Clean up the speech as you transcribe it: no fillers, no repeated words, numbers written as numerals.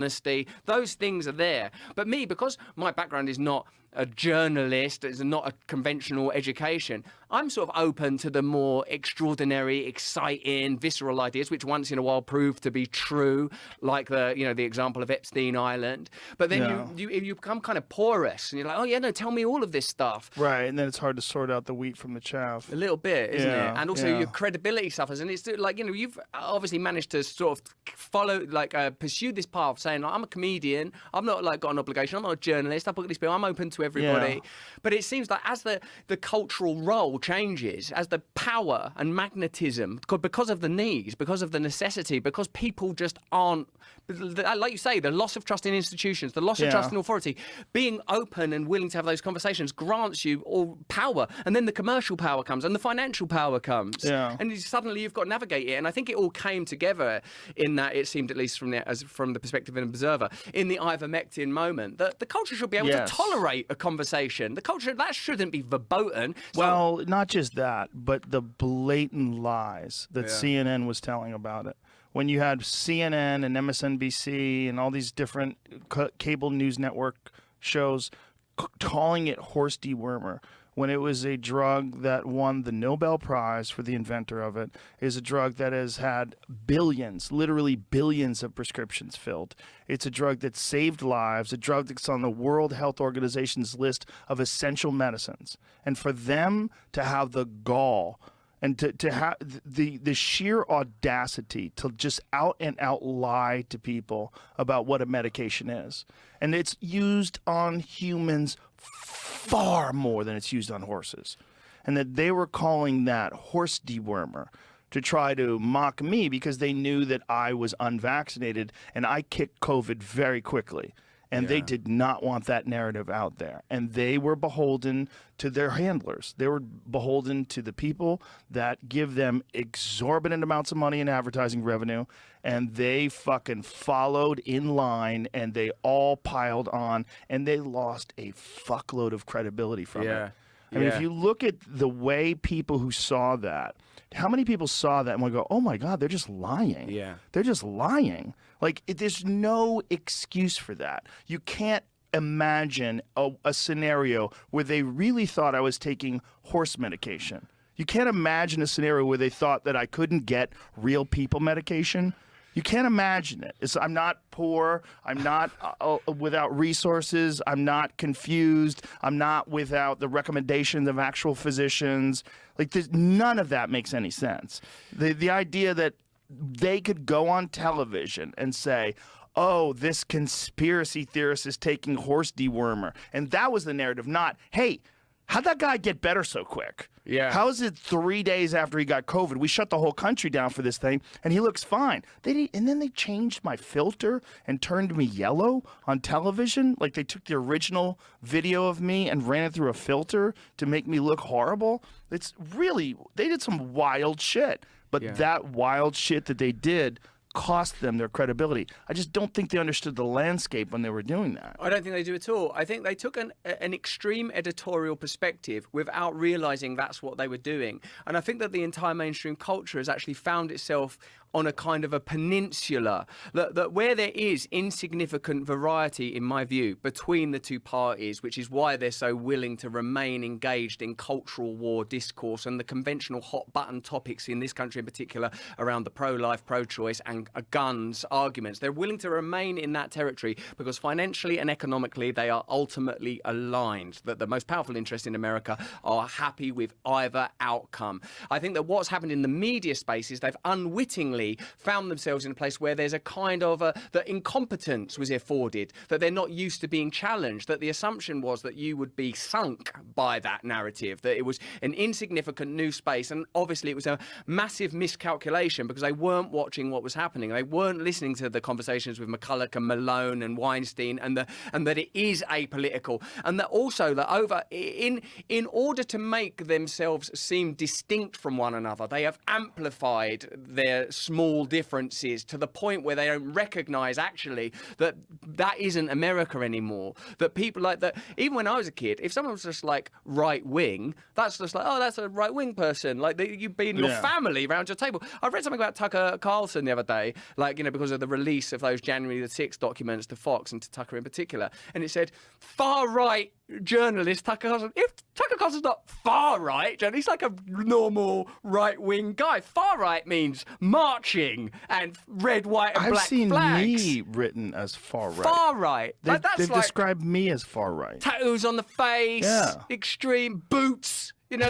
honesty, those things are there. But me, because my background is not a journalist, it's not a conventional education, I'm sort of open to the more extraordinary, exciting, visceral ideas, which once in a while prove to be true, like the example of Epstein Island. But then you become kind of porous, and you're like, oh yeah, no, tell me all of this stuff. Right, and then it's hard to sort out the wheat from the chaff. A little bit, isn't it? And also your credibility suffers, and it's like, you've obviously managed to sort of follow, pursue this path, saying, like, I'm a comedian, I've not got an obligation, I'm not a journalist, I've got these people, I'm open to everybody. Yeah. But it seems like as the cultural role changes, as the power and magnetism, because of the needs, because of the necessity, because people just aren't, like you say, the loss of trust in institutions, the loss of trust in authority, being open and willing to have those conversations grants you all power. And then the commercial power comes and the financial power comes. Yeah. And suddenly you've got to navigate it. And I think it all came together in that, it seemed, at least from the perspective of an observer, in the ivermectin moment, that the culture should be able to tolerate a conversation. The culture, that shouldn't be verboten. Well, not just that, but the blatant lies that CNN was telling about it. When you had CNN and MSNBC and all these different cable news network shows calling it horse dewormer, when it was a drug that won the Nobel Prize for the inventor of it, is a drug that has had billions, literally billions of prescriptions filled. It's a drug that saved lives, a drug that's on the World Health Organization's list of essential medicines. And for them to have the gall and to have the sheer audacity to just out and out lie to people about what a medication is. And it's used on humans far more than it's used on horses. And that they were calling that horse dewormer to try to mock me because they knew that I was unvaccinated and I kicked COVID very quickly. And they did not want that narrative out there. And they were beholden to their handlers. They were beholden to the people that give them exorbitant amounts of money in advertising revenue. And they fucking followed in line and they all piled on and they lost a fuckload of credibility from it. I mean, if you look at the way people who saw that, how many people saw that and would go, oh my God, they're just lying. Yeah. They're just lying. Like, there's no excuse for that. You can't imagine a scenario where they really thought I was taking horse medication. You can't imagine a scenario where they thought that I couldn't get real people medication. You can't imagine it. I'm not poor. I'm not without resources. I'm not confused. I'm not without the recommendations of actual physicians. Like, none of that makes any sense. The idea that they could go on television and say, oh, this conspiracy theorist is taking horse dewormer. And that was the narrative, not, hey, how'd that guy get better so quick? Yeah. How is it 3 days after he got COVID, we shut the whole country down for this thing, and he looks fine? And then they changed my filter and turned me yellow on television. Like, they took the original video of me and ran it through a filter to make me look horrible. It's really, they did some wild shit. But that wild shit that they did cost them their credibility. I just don't think they understood the landscape when they were doing that. I don't think they do at all. I think they took an extreme editorial perspective without realizing that's what they were doing. And I think that the entire mainstream culture has actually found itself on a kind of a peninsula, that where there is insignificant variety, in my view, between the two parties, which is why they're so willing to remain engaged in cultural war discourse and the conventional hot button topics in this country in particular around the pro-life, pro-choice and guns arguments. They're willing to remain in that territory because financially and economically they are ultimately aligned, that the most powerful interests in America are happy with either outcome. I think that what's happened in the media space is they've unwittingly found themselves in a place where there's a kind of that incompetence was afforded, that they're not used to being challenged, that the assumption was that you would be sunk by that narrative, that it was an insignificant new space. And obviously it was a massive miscalculation because they weren't watching what was happening. They weren't listening to the conversations with McCulloch and Malone and Weinstein, and that it is apolitical, and that also that in order to make themselves seem distinct from one another, they have amplified their small differences to the point where they don't recognize actually that that isn't America anymore. That people like that, even when I was a kid, if someone was just like right wing, that's just like, oh, that's a right wing person. Like you've been your family around your table. I've read something about Tucker Carlson the other day, like, you know, because of the release of those January the 6th documents to Fox and to Tucker in particular. And it said, far right journalist Tucker Carlson. If Tucker Carlson's not far right, he's like a normal right wing guy. Far right means marching and red, white, and black flags. I've seen me written as far right. Far right. They've described me as far right. Tattoos on the face, extreme boots. You know.